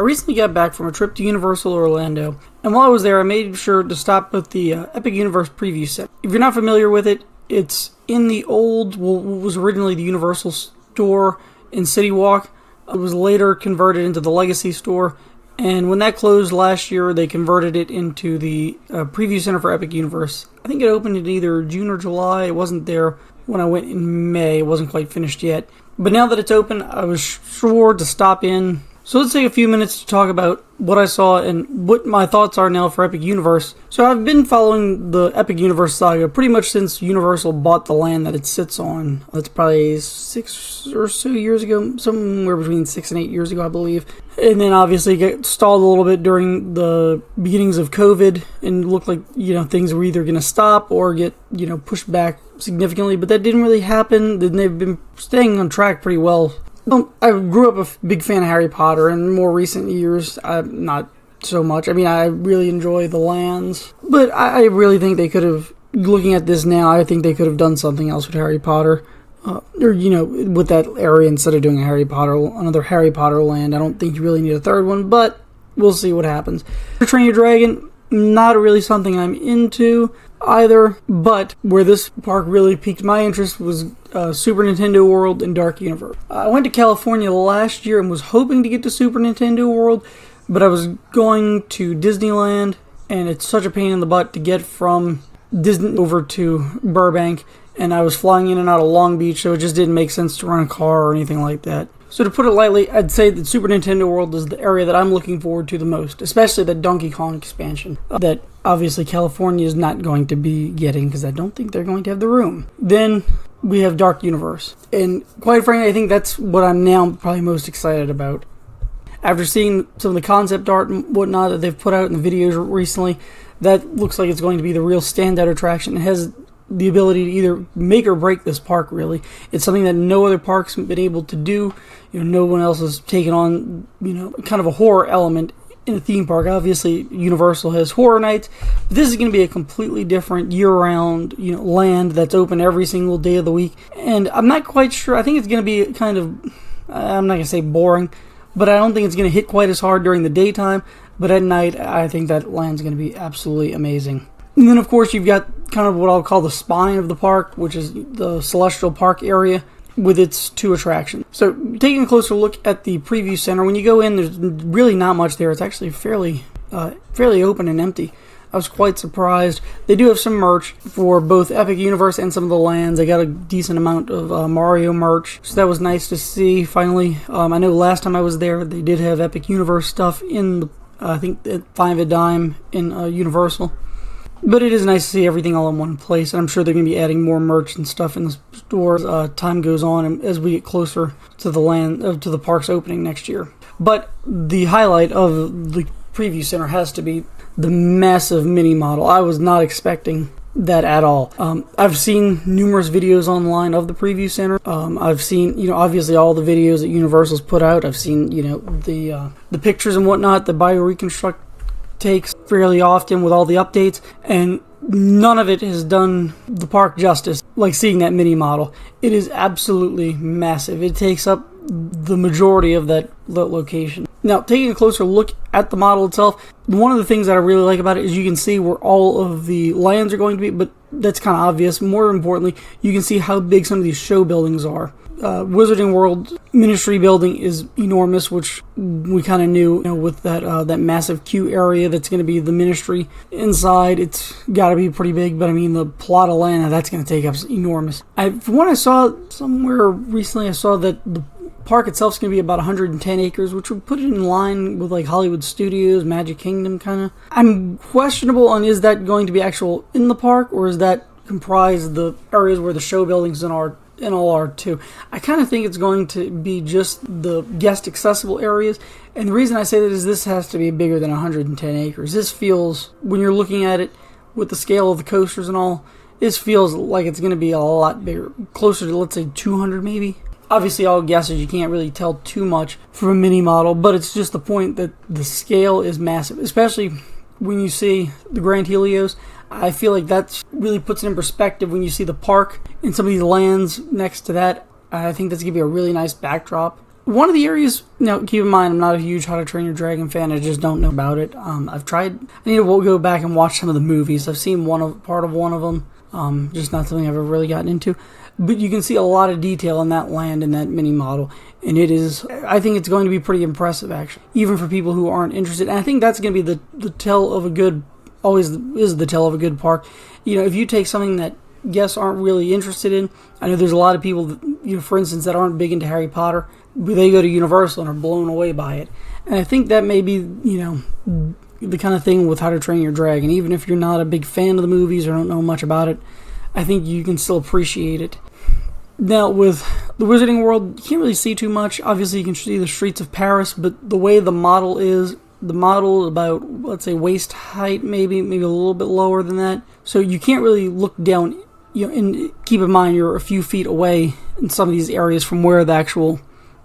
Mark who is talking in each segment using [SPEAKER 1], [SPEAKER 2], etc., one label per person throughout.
[SPEAKER 1] I recently got back from a trip to Universal Orlando, and while I was there, I made sure to stop at the Epic Universe Preview Center. If you're not familiar with it, it's in the old, what was originally the Universal store in City Walk. It was later converted into the Legacy store, and when that closed last year, they converted it into the Preview Center for Epic Universe. I think it opened in either June or July. It wasn't there when I went in May. It wasn't quite finished yet. But now that it's open, I was sure to stop in. So let's take a few minutes to talk about what I saw and what my thoughts are now for Epic Universe. So I've been following the Epic Universe saga pretty much since Universal bought the land that it sits on. That's probably 6 or so years ago, somewhere between 6 and 8 years ago, I believe. And then obviously got stalled a little bit during the beginnings of COVID, and looked like, things were either going to stop or get, pushed back significantly, but that didn't really happen. Then they've been staying on track pretty well. I grew up a big fan of Harry Potter, and in more recent years, I'm not so much. I mean, I really enjoy the lands, but I really think they could have, looking at this now, I think they could have done something else with Harry Potter, with that area instead of doing another Harry Potter land. I don't think you really need a third one, but we'll see what happens. Train Your Dragon, not really something I'm into either, but where this park really piqued my interest was Super Nintendo World and Dark Universe. I went to California last year and was hoping to get to Super Nintendo World, but I was going to Disneyland, and it's such a pain in the butt to get from Disney over to Burbank, and I was flying in and out of Long Beach, so it just didn't make sense to rent a car or anything like that. So to put it lightly, I'd say that Super Nintendo World is the area that I'm looking forward to the most, especially the Donkey Kong expansion that obviously California is not going to be getting because I don't think they're going to have the room. Then we have Dark Universe, and quite frankly, I think that's what I'm now probably most excited about. After seeing some of the concept art and whatnot that they've put out in the videos recently, that looks like it's going to be the real standout attraction. It has the ability to either make or break this park, really. It's something that no other park's been able to do. No one else has taken on, kind of a horror element in a theme park. Obviously, Universal has horror nights, but this is going to be a completely different year-round, land that's open every single day of the week. And I'm not quite sure. I think it's going to be kind of, I'm not going to say boring, but I don't think it's going to hit quite as hard during the daytime. But at night, I think that land's going to be absolutely amazing. And then, of course, you've got kind of what I'll call the spine of the park, which is the Celestial Park area with its 2 attractions. So, taking a closer look at the preview center, when you go in, there's really not much there. It's actually fairly open and empty. I was quite surprised. They do have some merch for both Epic Universe and some of the lands. They got a decent amount of Mario merch, so that was nice to see, finally. I know last time I was there, they did have Epic Universe stuff in the, I think, at 5 a dime in Universal. But it is nice to see everything all in one place, and I'm sure they're going to be adding more merch and stuff in the store as time goes on and as we get closer to the park's opening next year. But the highlight of the preview center has to be the massive mini model. I was not expecting that at all. I've seen numerous videos online of the preview center. I've seen, obviously all the videos that Universal's put out. I've seen, the pictures and whatnot that BioReconstruct takes fairly often with all the updates, and none of it has done the park justice like seeing that mini model. It is absolutely massive. It takes up the majority of that location. Now, taking a closer look at the model itself, one of the things that I really like about it is you can see where all of the lands are going to be, but that's kind of obvious. More importantly, you can see how big some of these show buildings are. Wizarding World Ministry building is enormous, which we kind of knew, with that massive queue area that's going to be the Ministry. Inside, it's got to be pretty big, but I mean, the plot of land that's going to take up is enormous. From what I saw somewhere recently, I saw that the park itself is going to be about 110 acres, which would put it in line with like Hollywood Studios, Magic Kingdom kind of. I'm questionable on, is that going to be actual in the park, or is that comprise the areas where the show buildings and all are too. I kind of think it's going to be just the guest accessible areas, and the reason I say that is this has to be bigger than 110 acres. This feels, when you're looking at it with the scale of the coasters and all, this feels like it's going to be a lot bigger, closer to, let's say, 200 maybe. Obviously, all guesses, you can't really tell too much from a mini model, but it's just the point that the scale is massive, especially when you see the Grand Helios. I feel like that really puts it in perspective when you see the park and some of these lands next to that. I think that's going to be a really nice backdrop. One of the areas, now keep in mind, I'm not a huge How to Train Your Dragon fan. I just don't know about it. I've tried. I need to go back and watch some of the movies. I've seen part of one of them. Just not something I've ever really gotten into. But you can see a lot of detail in that land in that mini model, and I think it's going to be pretty impressive, actually, even for people who aren't interested. And I think that's going to be the tell of a good, always is the tell of a good park. If you take something that guests aren't really interested in, I know there's a lot of people that, for instance, that aren't big into Harry Potter. They go to Universal and are blown away by it. And I think that may be, the kind of thing with How to Train Your Dragon. Even if you're not a big fan of the movies or don't know much about it, I think you can still appreciate it. Now, with the Wizarding World, you can't really see too much. Obviously, you can see the streets of Paris, but the way the model is about, let's say, waist height, maybe a little bit lower than that. So you can't really look down, and keep in mind you're a few feet away in some of these areas from where the actual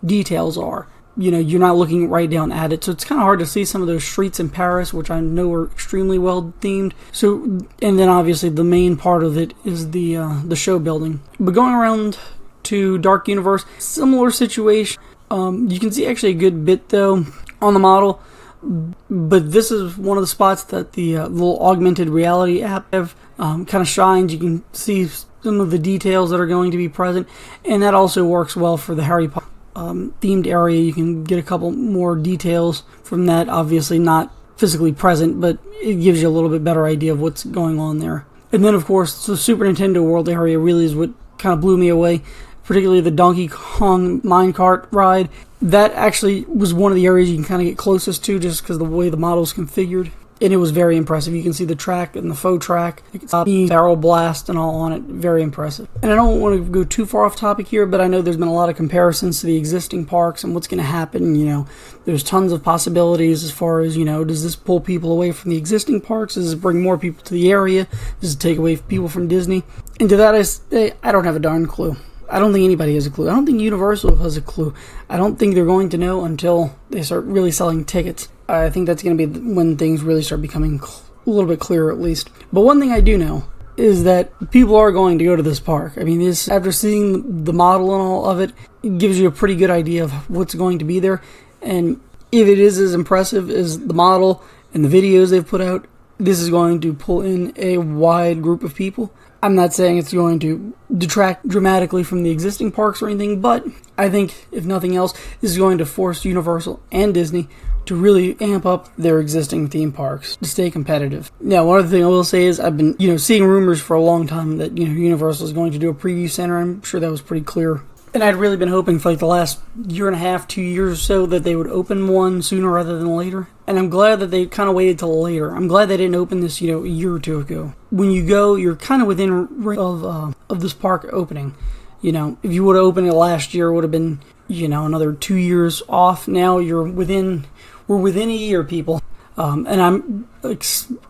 [SPEAKER 1] details are. You're not looking right down at it, so it's kind of hard to see some of those streets in Paris, which I know are extremely well themed. So, and then obviously the main part of it is the show building. But going around to Dark Universe, similar situation. You can see actually a good bit though on the model, but this is one of the spots that the little augmented reality app kind of shines. You can see some of the details that are going to be present, and that also works well for the Harry Potter themed area. You can get a couple more details from that, obviously not physically present, but it gives you a little bit better idea of what's going on there. And then of course the Super Nintendo World area really is what kind of blew me away, particularly the Donkey Kong minecart ride. That actually was one of the areas you can kind of get closest to just because of the way the model's configured. And it was very impressive. You can see the track and the faux track, barrel blast and all on it. Very impressive. And I don't want to go too far off topic here, but I know there's been a lot of comparisons to the existing parks and what's going to happen. There's tons of possibilities as far as, does this pull people away from the existing parks? Does it bring more people to the area? Does it take away people from Disney? And to that I say, I don't have a darn clue. I don't think anybody has a clue. I don't think Universal has a clue. I don't think they're going to know until they start really selling tickets. I think that's going to be when things really start becoming a little bit clearer, at least. But one thing I do know is that people are going to go to this park. I mean, after seeing the model and all of it, it gives you a pretty good idea of what's going to be there. And if it is as impressive as the model and the videos they've put out, this is going to pull in a wide group of people. I'm not saying it's going to detract dramatically from the existing parks or anything, but I think, if nothing else, this is going to force Universal and Disney to really amp up their existing theme parks to stay competitive. Now, one other thing I will say is I've been, seeing rumors for a long time that, Universal is going to do a preview center. I'm sure that was pretty clear. And I'd really been hoping for the last year and a half, 2 years or so, that they would open one sooner rather than later. And I'm glad that they kind of waited till later. I'm glad they didn't open this, a year or two ago. When you go, you're kind of within range of this park opening. If you would have opened it last year, it would have been, another 2 years off. Now we're within a year, people. And I'm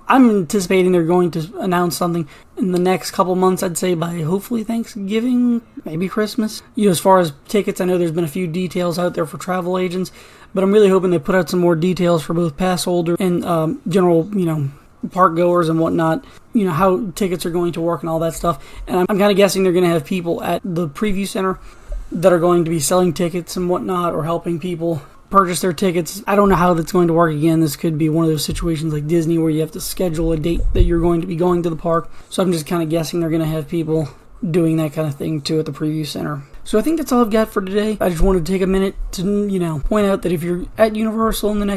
[SPEAKER 1] anticipating they're going to announce something in the next couple months, I'd say by hopefully Thanksgiving, maybe Christmas. As far as tickets, I know there's been a few details out there for travel agents, but I'm really hoping they put out some more details for both pass holders and general, park goers and whatnot, how tickets are going to work and all that stuff. And I'm kind of guessing they're going to have people at the preview center that are going to be selling tickets and whatnot, or helping people purchase their tickets. I don't know how that's going to work. Again, this could be one of those situations like Disney where you have to schedule a date that you're going to be going to the park. So I'm just kind of guessing they're going to have people doing that kind of thing too at the preview center. So I think that's all I've got for today. I just wanted to take a minute to, point out that if you're at Universal in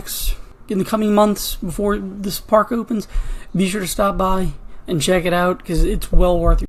[SPEAKER 1] the coming months before this park opens, be sure to stop by and check it out because it's well worth it.